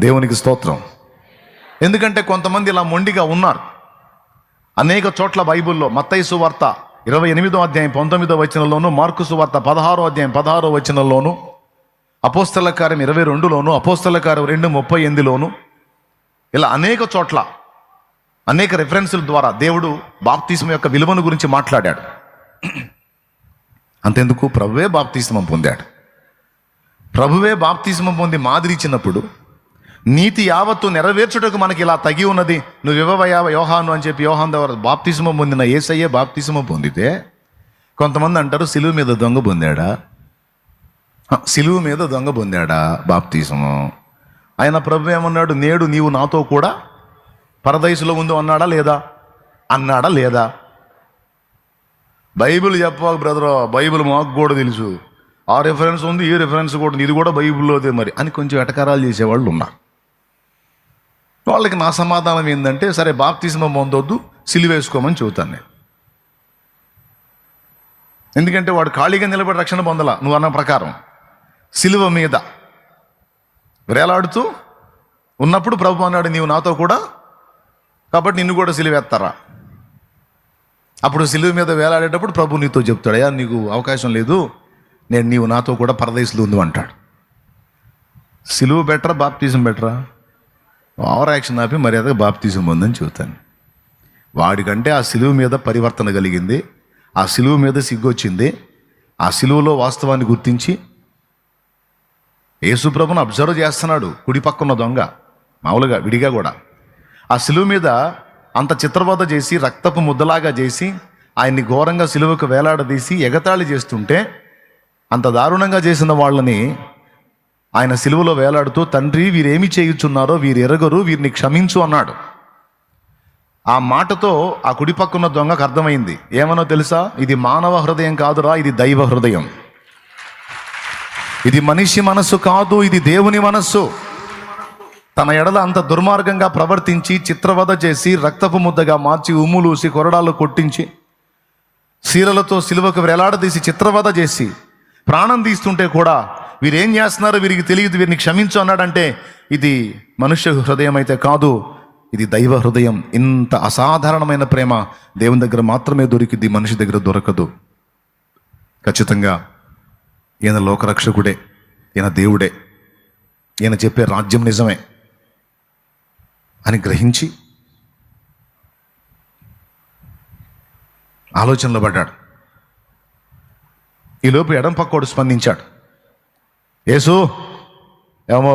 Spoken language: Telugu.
దేవునికి స్తోత్రం. ఎందుకంటే కొంతమంది ఇలా మొండిగా ఉన్నారు. అనేక చోట్ల బైబిల్లో మత్తయి సువార్త 28వ అధ్యాయం 19వ వచనంలోను, మార్కు సువార్త 16వ అధ్యాయం 16వ వచనంలోను, అపోస్తల కార్యం 22లోను, అపోస్తల కార్యం 2:38లోను, ఇలా అనేక చోట్ల అనేక రెఫరెన్సుల ద్వారా దేవుడు బాప్తిస్మం యొక్క విలువను గురించి మాట్లాడాడు. అంతెందుకు, ప్రభువే బాప్తిస్మం పొందాడు. ప్రభువే బాప్తిస్మం పొంది మాదిరి ఇచ్చినప్పుడు నీతి యావత్తు నెరవేర్చుటకు మనకి ఇలా తగి ఉన్నది, నువ్వు ఇవ్వవయ్యా యోహాను అని చెప్పి యోహాను ద్వారా బాప్తిస్మం పొందిన యేసయ్యే బాప్తిస్మం పొందితే, కొంతమంది అంటారు సిలువ మీద దొంగ పొందాడా, సిలువ మీద దొంగ పొందాడా బాప్తిస్మం. ఆయన ప్రభు ఏమన్నాడు, నేడు నీవు నాతో కూడా పరదైసులో ఉండు అన్నాడా లేదా? బైబిల్ చెప్పాక బ్రదర్, బైబిల్ మాకు కూడా తెలుసు, ఆ రెఫరెన్స్ ఉంది, ఈ రెఫరెన్స్ కూడా ఉంది, ఇది కూడా బైబిల్లోదే మరి అని కొంచెం ఎటకారాలు చేసేవాళ్ళు ఉన్నారు. వాళ్ళకి నా సమాధానం ఏంటంటే, సరే బాప్తిస్మం పొందొద్దు, సిలువేసుకోమని చెబుతాను నేను. ఎందుకంటే వాడు ఖాళీగా నిలబడి రక్షణ పొందలా. నువ్వు అన్న ప్రకారం సిలువ మీద వేలాడుతూ ఉన్నప్పుడు ప్రభు అన్నాడు, నీవు నాతో కూడా, కాబట్టి నిన్ను కూడా సిలువేస్తారా. అప్పుడు సిలువ మీద వేలాడేటప్పుడు ప్రభు నీతో చెప్తాడు, అయ్యా నీకు అవకాశం లేదు, నీవు నాతో కూడా పరదేశంలో ఉంది అంటాడు. సిలువ బెటరా బాప్తిజం బెటరా? ఓవర్ యాక్షన్ ఆపి మర్యాదగా బాప్తిజం పొందని చెబుతాను. వాడికంటే ఆ సిలువ మీద పరివర్తన కలిగింది, ఆ సిలువ మీద సిగ్గొచ్చింది, ఆ సిలువలో వాస్తవాన్ని గుర్తించి యేసుప్రభుని అబ్జర్వ్ చేస్తున్నాడు. కుడి పక్కన దొంగ మామూలుగా విడిగా కూడా ఆ సిలువ మీద అంత చిత్రవద చేసి రక్తపు ముద్దలాగా చేసి ఆయన్ని ఘోరంగా సిలువకు వేలాడదీసి ఎగతాళి చేస్తుంటే, అంత దారుణంగా చేసిన వాళ్ళని ఆయన సిలువలో వేలాడుతూ, తండ్రి వీరేమి చేయుచున్నారో వీరు ఎరగరు, వీరిని క్షమించు అన్నాడు. ఆ మాటతో ఆ కుడి పక్కన దొంగకు అర్థమైంది, ఏమనో తెలుసా, ఇది మానవ హృదయం కాదురా, ఇది దైవ హృదయం, ఇది మనిషి మనస్సు కాదు, ఇది దేవుని మనస్సు. తన ఎడల అంత దుర్మార్గంగా ప్రవర్తించి చిత్రవద చేసి రక్తపు ముద్దగా మార్చి ఉమ్ములూసి కొరడాలు కొట్టించి శీలలతో సిలువకు వేలాడదీసి చిత్రవద చేసి ప్రాణం తీస్తుంటే కూడా వీరేం చేస్తున్నారో వీరికి తెలియదు, వీరిని క్షమించు అన్నాడంటే, ఇది మనుష్య హృదయం అయితే కాదు, ఇది దైవ హృదయం. ఇంత అసాధారణమైన ప్రేమ దేవుని దగ్గర మాత్రమే దొరికింది, మనిషి దగ్గర దొరకదు. ఖచ్చితంగా ఈయన లోకరక్షకుడే, ఈయన దేవుడే, ఈయన చెప్పే రాజ్యం నిజమే అని గ్రహించి ఆలోచనలో పడ్డాడు. ఈలోపు ఎడం పక్కోడు స్పందించాడు, యేసు ఏమో